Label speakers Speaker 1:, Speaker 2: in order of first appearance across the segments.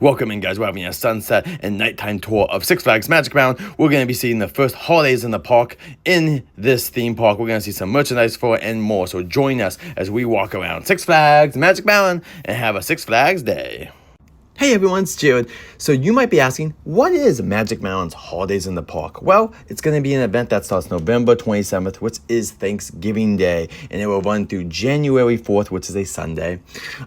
Speaker 1: Welcome in, guys. We're having a sunset and nighttime tour of Six Flags Magic Mountain. We're going to be seeing the first holidays in the park in this theme park. We're going to see some merchandise for it and more. So join us as we walk around Six Flags Magic Mountain and have a Six Flags day. Hey everyone, it's Jared. So you might be asking, what is Magic Mountain's Holidays in the Park? Well, it's going to be an event that starts November 27th, which is Thanksgiving Day, and it will run through January 4th, which is a Sunday.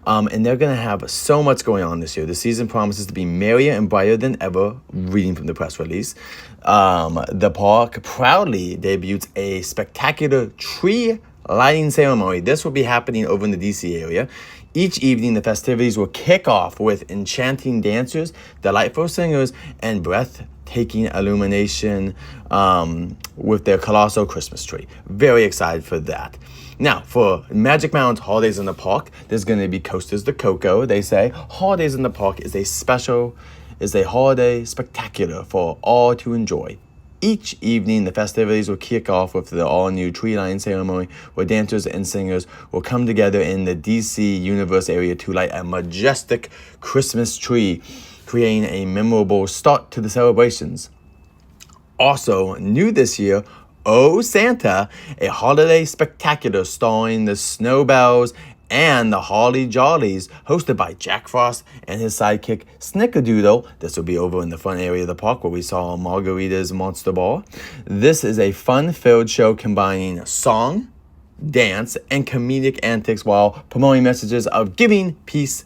Speaker 1: And they're going to have so much going on this year. The season promises to be merrier and brighter than ever, reading from the press release. The park proudly debuts a spectacular tree lighting ceremony. This will be happening over in the DC area. Each evening, the festivities will kick off with enchanting dancers, delightful singers, and breathtaking illumination with their colossal Christmas tree. Very excited for that. Now, for Magic Mountain's Holidays in the Park, there's going to be Coasters de Coco. They say Holidays in the Park is a holiday spectacular for all to enjoy. Each evening, the festivities will kick off with the all-new tree lighting ceremony where dancers and singers will come together in the DC Universe area to light a majestic Christmas tree, creating a memorable start to the celebrations. Also, new this year, Oh Santa, a holiday spectacular starring the Snowbells and the Holly Jollies, hosted by Jack Frost and his sidekick Snickerdoodle. This will be over in the front area of the park where we saw Margarita's Monster Ball. This is a fun-filled show combining song, dance, and comedic antics while promoting messages of giving, peace,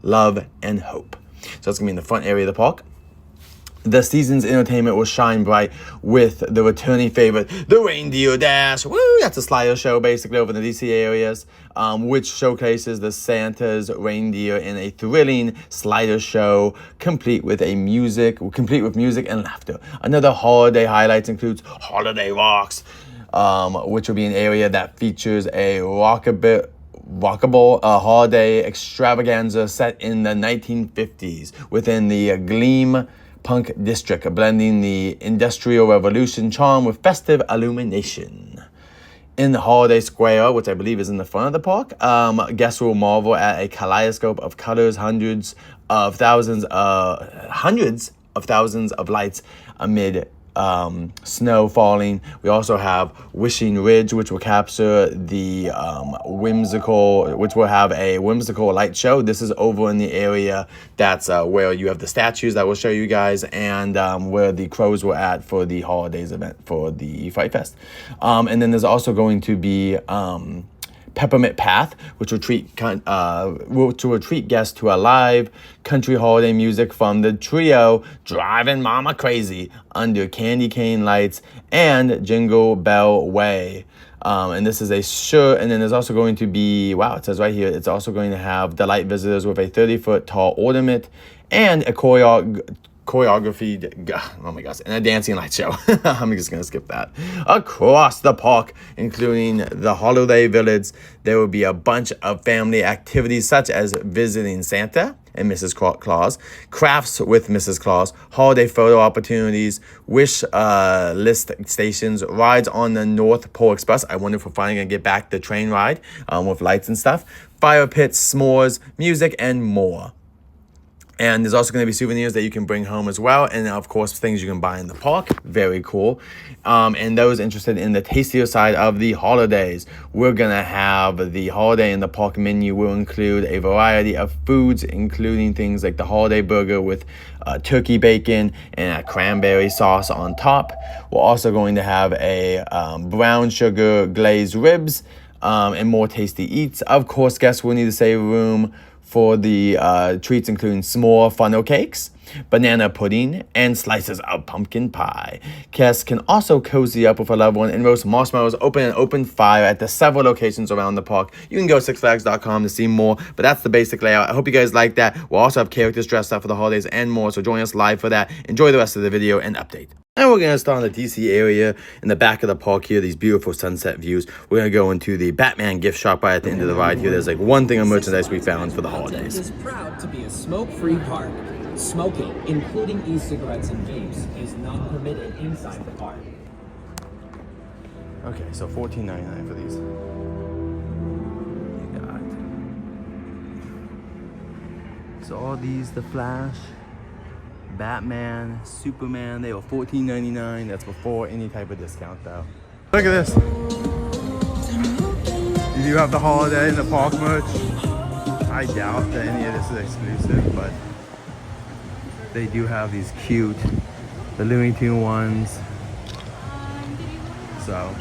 Speaker 1: love, and hope. So that's going to be in the front area of the park. The season's entertainment will shine bright with the returning favorite, the Reindeer Dash. Woo! That's a slider show basically over in the DC areas, which showcases the Santa's reindeer in a thrilling slider show, complete with music and laughter. Another holiday highlights includes Holiday Rocks, which will be an area that features a rockable holiday extravaganza set in the 1950s within the Gleam Punk District, blending the Industrial Revolution charm with festive illumination. In the Holiday Square, which I believe is in the front of the park, guests will marvel at a kaleidoscope of colors, hundreds of thousands of lights amid snow falling. We also have Wishing Ridge, which will capture the which will have a whimsical light show. This is over in the area that's where you have the statues that we'll show you guys, and where the crows were at for the holidays event for the Fright Fest. And then there's also going to be Peppermint Path, which will treat guests to a live country holiday music from the trio Driving Mama Crazy under candy cane lights and Jingle Bell Way. And this is and then there's also going to be, it says right here, it's also going to have delight visitors with a 30-foot tall ornament and a choreography, oh my gosh, and a dancing light show. I'm just going to skip that. Across the park, including the Holiday Village, there will be a bunch of family activities such as visiting Santa and Mrs. Claus, crafts with Mrs. Claus, holiday photo opportunities, wish list stations, rides on the North Pole Express. I wonder if we're finally going to get back the train ride with lights and stuff, fire pits, s'mores, music, and more. And there's also going to be souvenirs that you can bring home as well. And of course, things you can buy in the park. Very cool. And those interested in the tastier side of the holidays, we're going to have the Holiday in the Park menu will include a variety of foods, including things like the holiday burger with turkey bacon and a cranberry sauce on top. We're also going to have a brown sugar glazed ribs and more tasty eats. Of course, guests will need to save room for the treats, including s'more funnel cakes, banana pudding, and slices of pumpkin pie. Guests can also cozy up with a loved one and roast marshmallows open an open fire at the several locations around the park. You can go to sixflags.com to see more, but that's the basic layout. I hope you guys like that. We'll also have characters dressed up for the holidays and more, so join us live for that. Enjoy the rest of the video and update. And we're going to start in the DC area in the back of the park here, these beautiful sunset views. We're going to go into the Batman gift shop right at the end of the ride here. There's like one thing of merchandise we found for the holidays.
Speaker 2: Is proud to be a smoke-free park. Smoking, including e-cigarettes and vapes, is not permitted inside the park.
Speaker 1: Okay, so $14.99 for these. You got So all these, the Flash, Batman, Superman, they were $14.99. That's before any type of discount though. Look at this. You do have the Holiday in the Park merch. I doubt that any of this is exclusive, but they do have these cute, the Looney Tunes ones. So.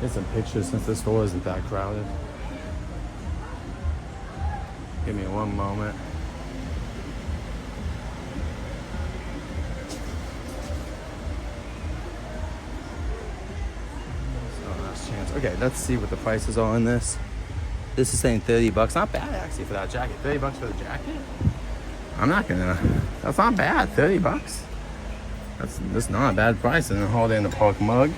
Speaker 1: Get some pictures since the store isn't that crowded. Give me one moment. So last chance. Okay, let's see what the prices are on this. This is saying $30. Not bad actually for that jacket. $30 for the jacket? I'm not gonna. That's not bad. $30. That's not a bad price. And a Holiday in the Park mug.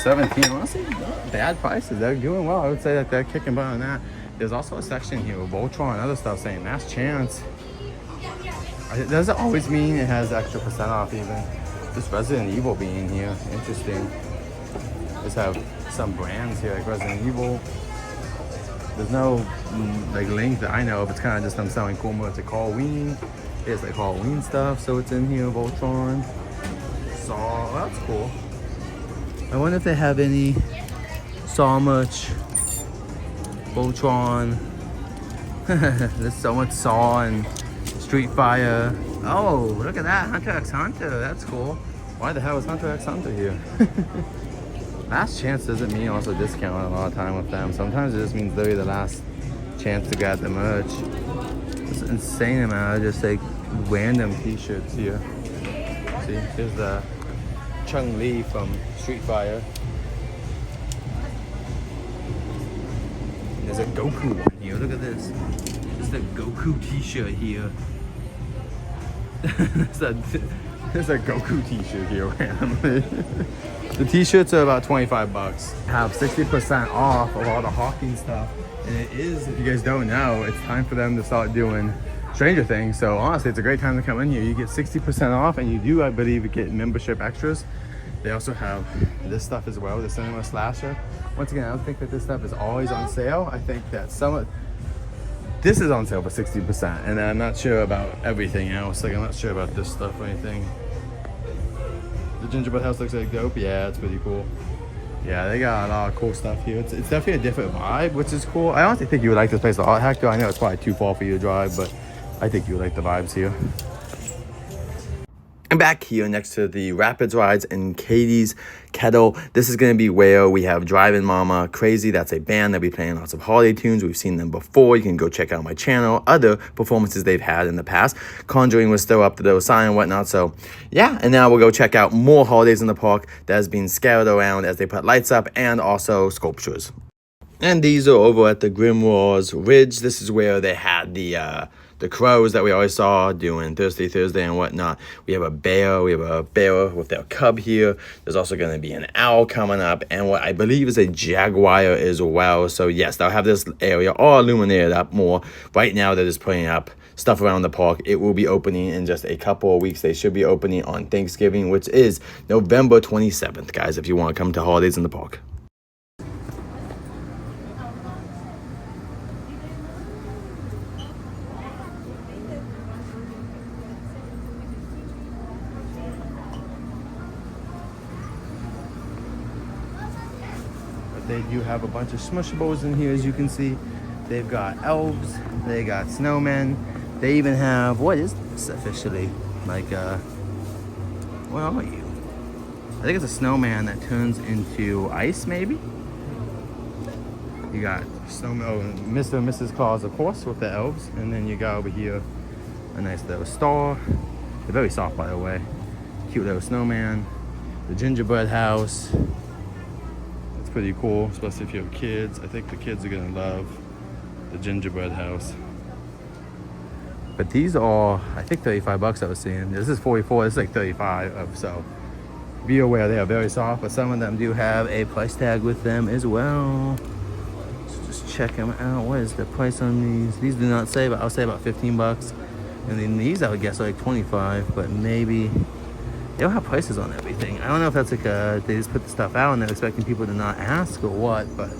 Speaker 1: 17, honestly, not bad prices. They're doing well. I would say that they're kicking butt on that. There's also a section here with Voltron and other stuff saying last chance. Does it always mean it has extra percent off even? This Resident Evil being here, interesting. Just have some brands here like Resident Evil. There's no like link that I know of. It's kind of just them selling cool merch like Halloween. It's like Halloween stuff, so it's in here. Voltron. Saw, well, that's cool. I wonder if they have any Saw merch. Voltron. There's so much Saw and Street Fighter. Oh, look at that. Hunter x Hunter. That's cool. Why the hell is Hunter x Hunter here? Last chance doesn't mean also discount a lot of time with them. Sometimes it just means literally the last chance to get the merch. It's an insane amount of just like random t-shirts here. See, here's the Chun-Li from Street Fighter. There's a Goku one here. Look at this. There's a Goku t-shirt here. there's a Goku t-shirt here randomly. The t-shirts are about $25. Have 60% off of all the Hawking stuff. And it is, if you guys don't know, it's time for them to start doing Stranger Things. So honestly, it's a great time to come in here. You get 60% off and you do, I believe, get membership extras. They also have this stuff as well, the Cinema Slasher. Once again, I don't think that this stuff is always on sale. I think that this is on sale for 60%. And I'm not sure about everything else. Like, I'm not sure about this stuff or anything. The gingerbread house looks like dope. Yeah, it's pretty cool. Yeah, they got a lot of cool stuff here. It's definitely a different vibe, which is cool. I honestly think you would like this place a lot, Hector. I know it's probably too far for you to drive, but I think you would like the vibes here. And back here next to the Rapids Rides and Katie's Kettle, this is going to be where we have Driving Mama Crazy. That's a band that be playing lots of holiday tunes. We've seen them before. You can go check out my channel, other performances they've had in the past. Conjuring was still up to those sign and whatnot. So yeah, and now we'll go check out more holidays in the park that has been scattered around as they put lights up and also sculptures. And these are over at the Grimoires Ridge. This is where they had the crows that we always saw doing Thursday and whatnot. We have a bear with their cub here. There's also going to be an owl coming up and what I believe is a jaguar as well. So yes, they'll have this area all illuminated up more. Right now they're just putting up stuff around the park. It will be opening in just a couple of weeks. They should be opening on Thanksgiving, which is November 27th, guys, if you want to come to holidays in the park. They do have a bunch of Smushables in here, as you can see. They've got elves, they got snowmen. They even have, what is this officially? Like, what are you? I think it's a snowman that turns into ice, maybe? You got snowman, Mr. and Mrs. Claus, of course, with the elves. And then you got over here a nice little star. They're very soft, by the way. Cute little snowman. The gingerbread house. Pretty cool, especially if you have kids. I think the kids are gonna love the gingerbread house. But these are, I think, $35 I was seeing. This is 44, this is like 35, so be aware they are very soft, but some of them do have a price tag with them as well. So just check them out. What is the price on these? These do not say, but I'll say about 15 bucks. And then these I would guess are like 25, but maybe they don't have prices on everything. I don't know if that's like they just put the stuff out and they're expecting people to not ask or what, but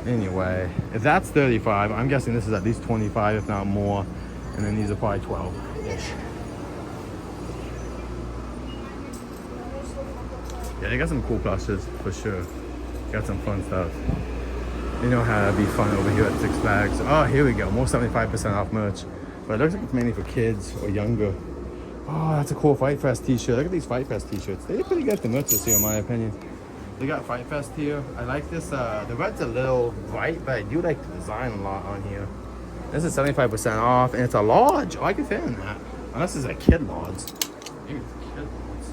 Speaker 1: anyway, if that's 35, I'm guessing this is at least 25, if not more. And then these are probably 12-ish. Yeah, they got some cool plushes for sure. Got some fun stuff. You know how to be fun over here at Six Flags. Oh, here we go. More 75% off merch. But it looks like it's mainly for kids or younger. Oh, that's a cool Fight Fest t-shirt. Look at these Fight Fest t-shirts. They did pretty good at the merch this year, in my opinion. They got Fight Fest here. I like this. The red's a little bright, but I do like the design a lot on here. This is 75% off, and it's a large. Oh, I can fit in that. Unless it's a kid large. Maybe it's a kid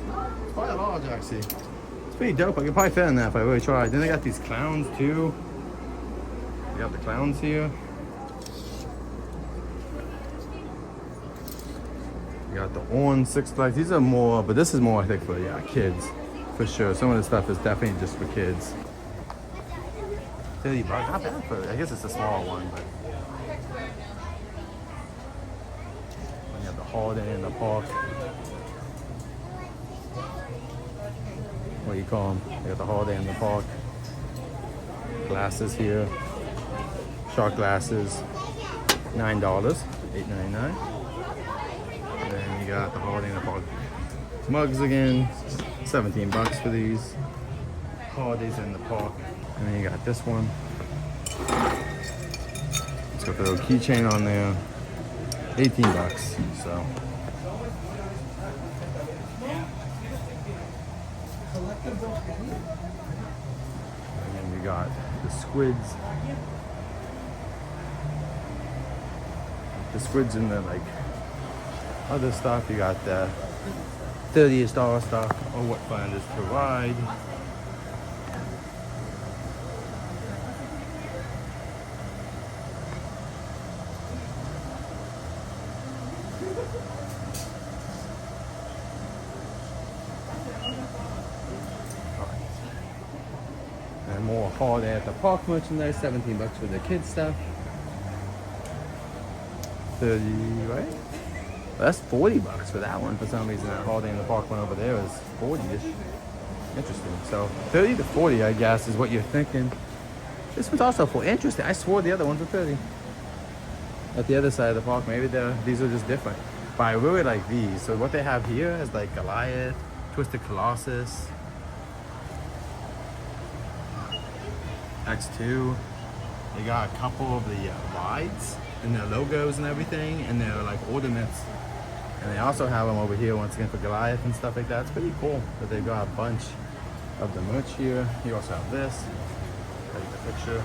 Speaker 1: large. It's quite a large, actually. It's pretty dope. I could probably fit in that if I really tried. Then they got these clowns, too. They got the clowns here. You got the orange Six Flags. These are more, but this is more, I think, for, yeah, kids. For sure. Some of this stuff is definitely just for kids. 30 bucks. Not bad for, I guess it's a small one, but. You have the Holiday in the Park. What do you call them? You got the Holiday in the Park. Glasses here. Shark glasses. $9. $8.99. And then you got the Holiday in the Park mugs again. 17 bucks for these. Holidays in the Park. And then you got this one. It's got the little keychain on there. 18 bucks. So. And then we got the squids. The squids and the like other stuff. You got the $30 stuff, or what fun is to ride. And more Holiday at the Park merchandise, 17 bucks for the kids stuff. 30, right? Well, that's 40 bucks for that one. For some reason, that Holiday in the Park one over there is 40-ish. Interesting. So 30 to 40, I guess, is what you're thinking. This one's also for interesting. I swore the other ones were 30. At the other side of the park, maybe these are just different. But I really like these. So what they have here is like Goliath, Twisted Colossus, X2. They got a couple of the rides and their logos and everything, and their like ornaments. And they also have them over here once again for Goliath and stuff like that. It's pretty cool that they've got a bunch of the merch here. You also have this. Take the picture.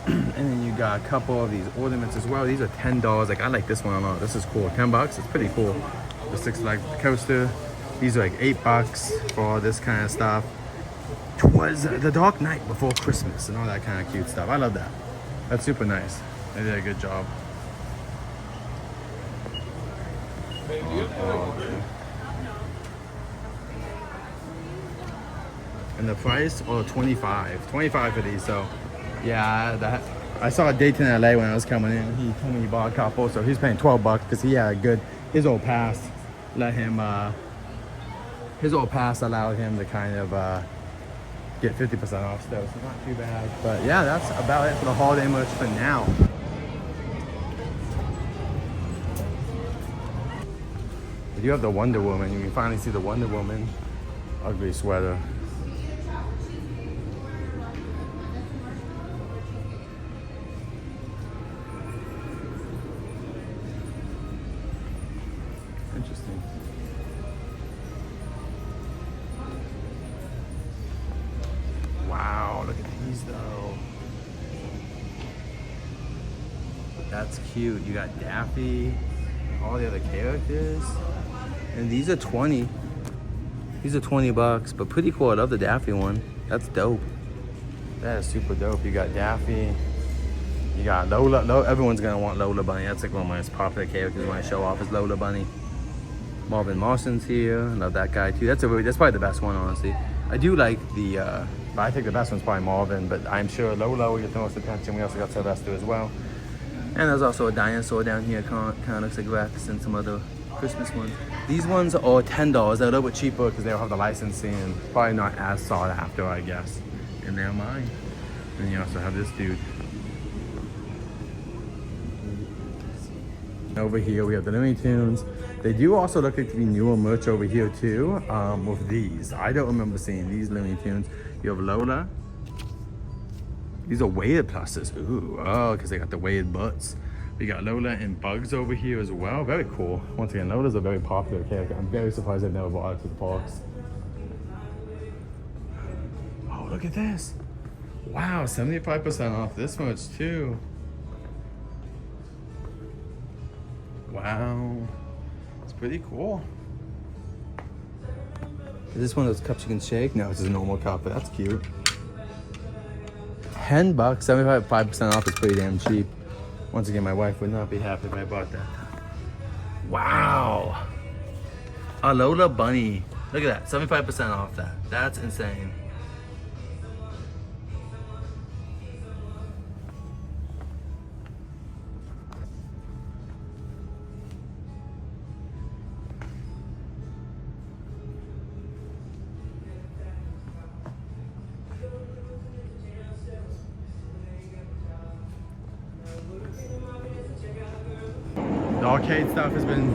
Speaker 1: And then you got a couple of these ornaments as well. These are $10. Like, I like this one a lot. This is cool. 10 bucks. It's pretty cool. The Six Flags coaster. These are like 8 bucks for all this kind of stuff. Twas the Dark Night Before Christmas and all that kind of cute stuff. I love that. That's super nice. They did a good job. And the price, oh, 25 for these. So yeah, I saw a Dayton LA when I was coming in. He told me he bought a couple, so he's paying 12 bucks because he had a good, his old pass let him, his old pass allowed him to kind of get 50% off still, so not too bad. But yeah, that's about it for the holiday merch for now. If you have the Wonder Woman, you can finally see the Wonder Woman ugly sweater. Interesting. Wow, look at these though. That's cute. You got Daffy, all the other characters. And these are 20. These are 20 bucks, but pretty cool. I love the Daffy one. That's dope. That is super dope. You got Daffy. You got Lola. Everyone's gonna want Lola Bunny. That's like one of my most popular characters when I show off is Lola Bunny. Marvin Marston's here. Love that guy too. That's probably the best one, honestly. I do like the, but I think the best one's probably Marvin, but I'm sure Lola will get the most attention. We also got Sylvester as well. And there's also a dinosaur down here, kind of looks like Rex, and some other Christmas ones. These ones are $10. They're a little bit cheaper because they don't have the licensing and probably not as sought after, I guess. And they're mine. And you also have this dude. Over here we have the Looney Tunes. They do also look like to be newer merch over here too, with these. I don't remember seeing these Looney Tunes. You have Lola. These are weighted pluses. Ooh, oh, because they got the weighted butts. We got Lola and Bugs over here as well. Very cool. Once again, Lola's a very popular character. I'm very surprised they've never brought it to the parks. Oh, look at this. Wow, 75% off this much too. Wow. It's pretty cool. Is this one of those cups you can shake? No, it's just a normal cup, but that's cute. $10, 75% off is pretty damn cheap. Once again, my wife would not be happy if I bought that. Wow. A Lola Bunny. Look at that, 75% off that. That's insane. The arcade stuff has been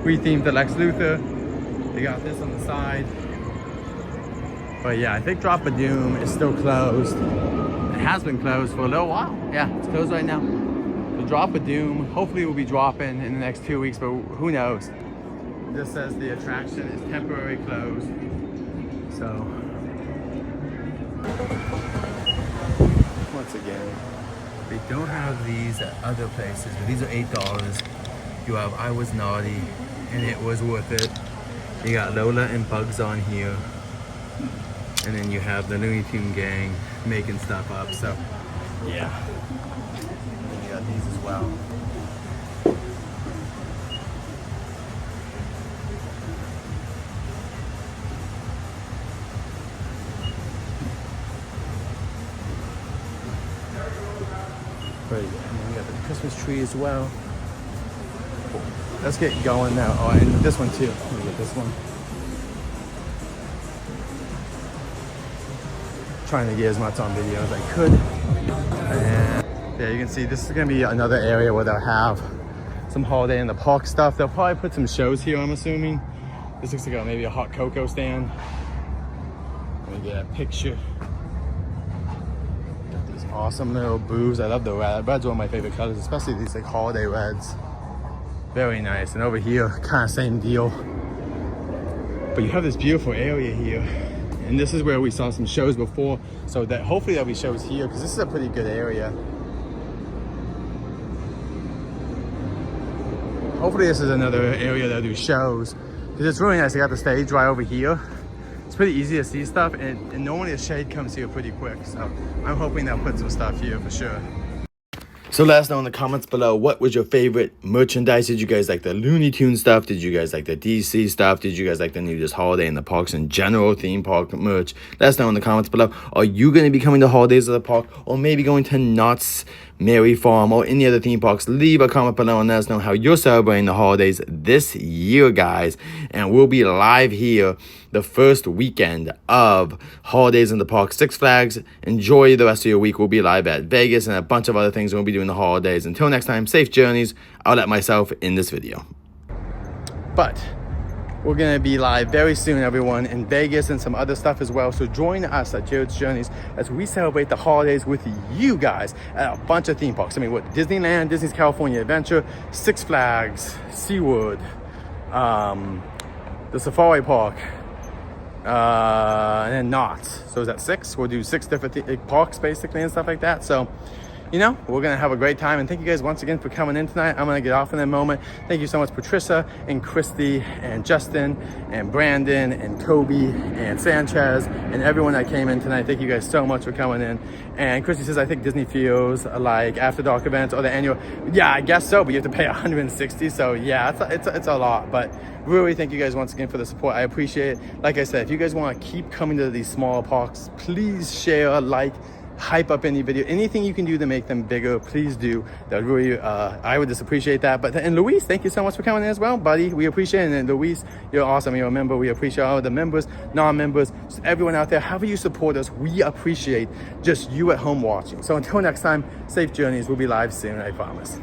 Speaker 1: rethemed to Lex Luthor. They got this on the side. But yeah, I think Drop of Doom is still closed. It has been closed for a little while. Yeah, it's closed right now. The Drop of Doom, hopefully will be dropping in the next 2 weeks, but who knows? This says the attraction is temporarily closed. So, once again, they don't have these at other places, but these are $8. You have I Was Naughty, and it was worth it. You got Lola and Bugs on here. And then you have the Looney Tune gang making stuff up, so yeah. And you got these as well. Pretty good. And then we got the Christmas tree as well. Let's get going now. Oh, and this one too. Let me get this one. Trying to get as much on video as I could. And yeah, you can see this is gonna be another area where they'll have some holiday in the park stuff. They'll probably put some shows here, I'm assuming. This looks like maybe a hot cocoa stand. Let me get a picture. Got these awesome little booths. I love the red. Red's one of my favorite colors, especially these like holiday reds. Very nice. And over here, kind of same deal. But you have this beautiful area here. And this is where we saw some shows before. So that hopefully there'll be shows here because this is a pretty good area. Hopefully this is another area that'll do shows. Because it's really nice. They got the stage right over here. It's pretty easy to see stuff. And normally the shade comes here pretty quick. So I'm hoping they'll put some stuff here for sure. So let us know in the comments below, what was your favorite merchandise? Did you guys like the Looney Tunes stuff? Did you guys like the DC stuff? Did you guys like the new Just Holiday in the Parks in general theme park merch? Let us know in the comments below. Are you going to be coming to Holidays of the Park, or maybe going to Knott's Merry Farm or any other theme parks? Leave a comment below and let us know how you're celebrating the holidays this year, guys. And we'll be live here the first weekend of Holidays in the Park, Six Flags. Enjoy the rest of your week. We'll be live at Vegas and a bunch of other things we'll be doing the holidays. Until next time, safe journeys. I'll let myself in this video. But we're going to be live very soon, everyone, in Vegas and some other stuff as well. So join us at Jared's Journeys as we celebrate the holidays with you guys at a bunch of theme parks. I mean, what, Disneyland, Disney's California Adventure, Six Flags, SeaWorld, the Safari Park, and then Knott's. So is that 6? We'll do 6 different parks basically and stuff like that. So you know, we're gonna have a great time. And thank you guys once again for coming in tonight. I'm gonna get off in a moment. Thank you so much, Patricia and Christy and Justin and Brandon and Kobe and Sanchez and everyone that came in tonight. Thank you guys so much for coming in. And Christy says, I think Disney feels like after dark events or the annual. Yeah, I guess so, but you have to pay 160. So yeah, it's a lot. But really thank you guys once again for the support. I appreciate it. Like I said, if you guys want to keep coming to these smaller parks, please share, like, hype up any video, anything you can do to make them bigger, please do. That really, I would just appreciate that. But and Luis, thank you so much for coming in as well, buddy. We appreciate it. And Luis, you're awesome. You're a member. We appreciate all the members, non-members, just everyone out there. However you support us, we appreciate just you at home watching. So until next time, safe journeys. We'll be live soon, I promise.